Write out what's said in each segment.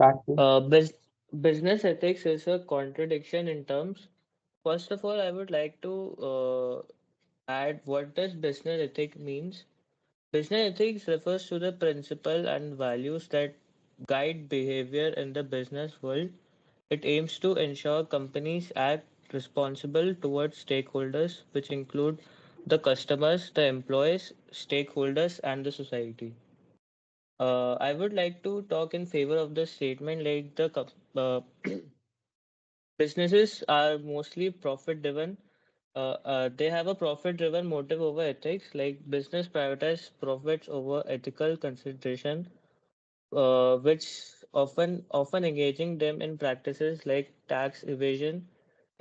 Start with. Uh, bus Business ethics is a contradiction in terms. First of all, I would like to add what does business ethic means. Business ethics refers to the principle and values that guide behavior in the business world. It aims to ensure companies act responsible towards stakeholders, which include the customers, the employees, stakeholders, and the society. I would like to talk in favor of the statement like businesses are mostly profit driven. They have a profit driven motive over ethics, like business prioritize profits over ethical consideration, which often engaging them in practices like tax evasion,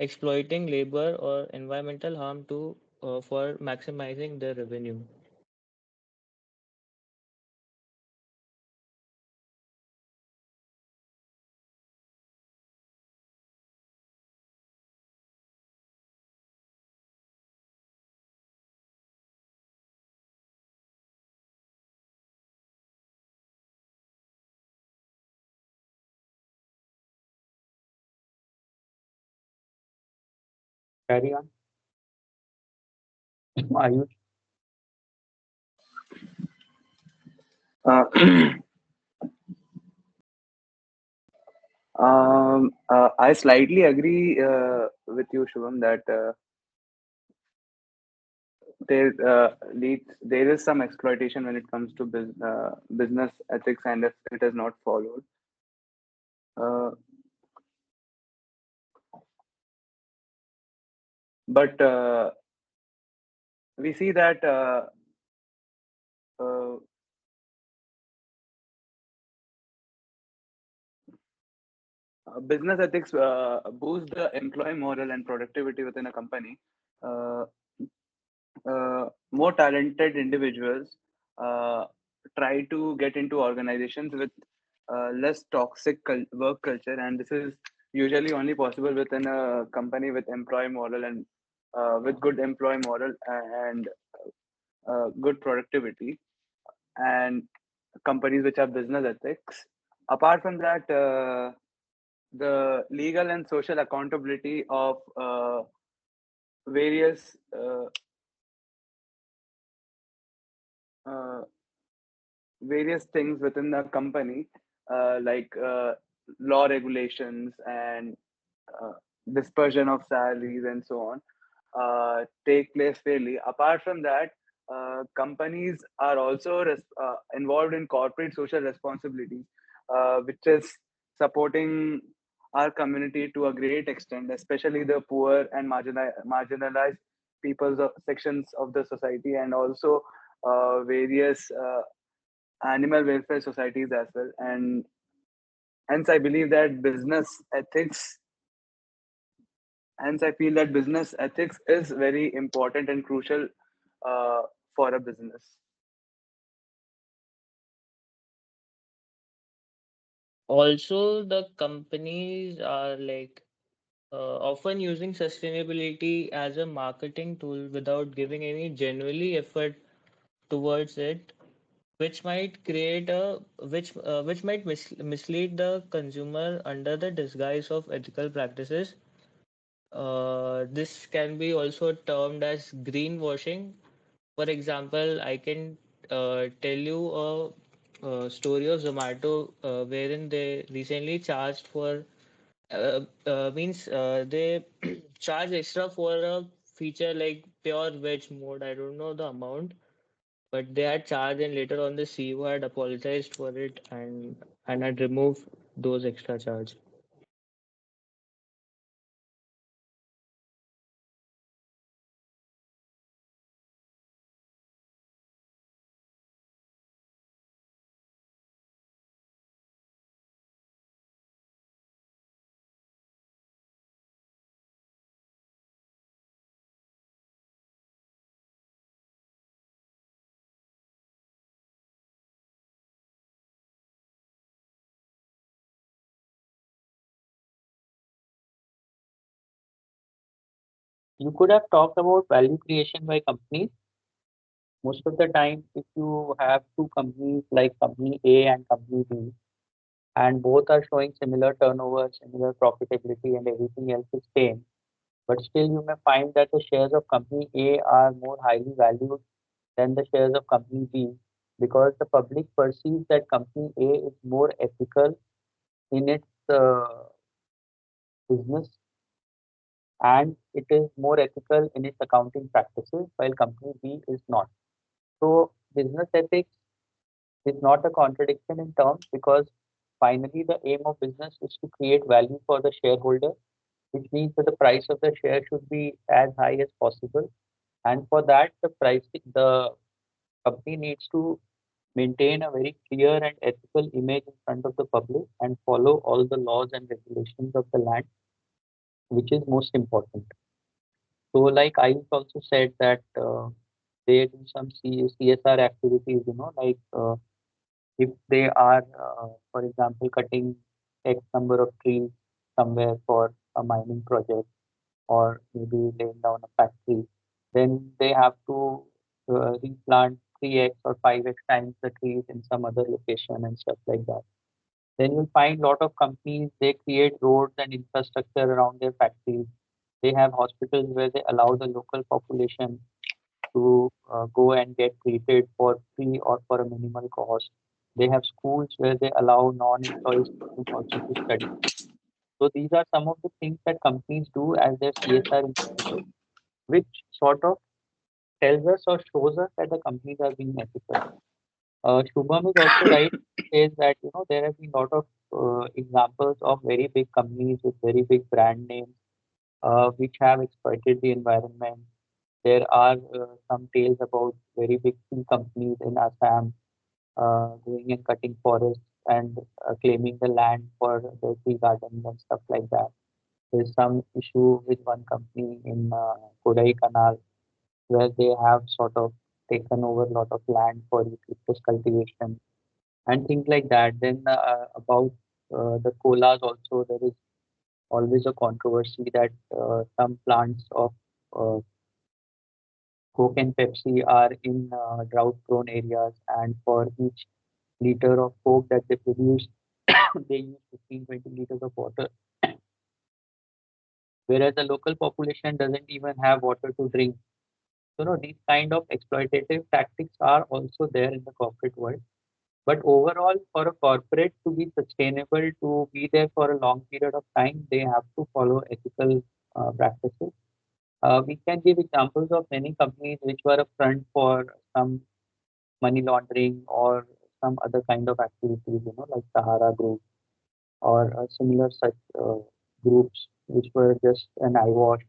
exploiting labor or environmental harm to for maximizing their revenue. Carry on. Ayush. Uh, I slightly agree with you, Shubham, that there is some exploitation when it comes to business ethics, and if it is not followed. Uh, but we see that uh, business ethics boost the employee morale and productivity within a company. Uh, More talented individuals uh, try to get into organizations with less toxic work culture, and this is usually only possible within a company with employee model and with good employee model and good productivity, and companies which have business ethics. Apart from that, the legal and social accountability of various uh, various things within the company, like law regulations and uh, dispersion of salaries and so on, take place fairly. Apart from that, companies are also involved in corporate social responsibilities, which is supporting our community to a great extent, especially the poor and marginalized sections of the society, and also various animal welfare societies as well. And hence, I believe that I feel that business ethics is very important and crucial uh, for a business. Also, the companies are often using sustainability as a marketing tool without giving any genuinely effort towards it, which might mislead the consumer under the disguise of ethical practices. This can be also termed as greenwashing. For example, I can tell you a story of Zomato wherein they recently charged for means they charge extra for a feature like pure veg mode. I don't know the amount, but they had charged, and later on the CEO had apologized for it and had removed those extra charge. You could have talked about value creation by companies. Most of the time, if you have two companies like company A and company B, and both are showing similar turnover, similar profitability, and everything else is same. But still, you may find that the shares of company A are more highly valued than the shares of company B because the public perceives that company A is more ethical in its business and it is more ethical in its accounting practices, while company B is not. So, business ethics is not a contradiction in terms because finally the aim of business is to create value for the shareholder, which means that the price of the share should be as high as possible. And for that, the company needs to maintain a very clear and ethical image in front of the public and follow all the laws and regulations of the land, which is most important. So, like I also said that they do some CSR activities, like if they are, for example, cutting X number of trees somewhere for a mining project or maybe laying down a factory, then they have to replant 3x or 5x times the trees in some other location and stuff like that. Then you'll find a lot of companies, they create roads and infrastructure around their factories. They have hospitals where they allow the local population to go and get treated for free or for a minimal cost. They have schools where they allow non-employee students also to study. So these are some of the things that companies do as their CSR initiatives, which sort of tells us or shows us that the companies are being ethical. Shubham is also right, says that there have been a lot of examples of very big companies with very big brand names which have exploited the environment. There are some tales about very big tea companies in Assam going and cutting forests and claiming the land for their tea gardens and stuff like that. There's some issue with one company in Kodai Canal where they have sort of taken over a lot of land for eucalyptus cultivation and things like that. Then about the colas also, there is always a controversy that some plants of uh, Coke and Pepsi are in drought-prone areas, and for each liter of Coke that they produce, they use 15, 20 liters of water, whereas the local population doesn't even have water to drink. So, these kind of exploitative tactics are also there in the corporate world. But overall, for a corporate to be sustainable, to be there for a long period of time, they have to follow ethical practices. We can give examples of many companies which were a front for some money laundering or some other kind of activities, like Sahara Group or similar such groups which were just an eyewash.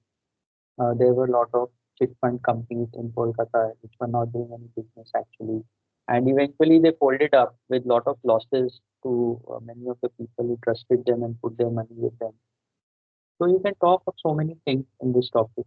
There were a lot of chit fund companies in Kolkata which were not doing any business actually. And eventually they folded up with lot of losses to many of the people who trusted them and put their money with them. So you can talk of so many things in this topic.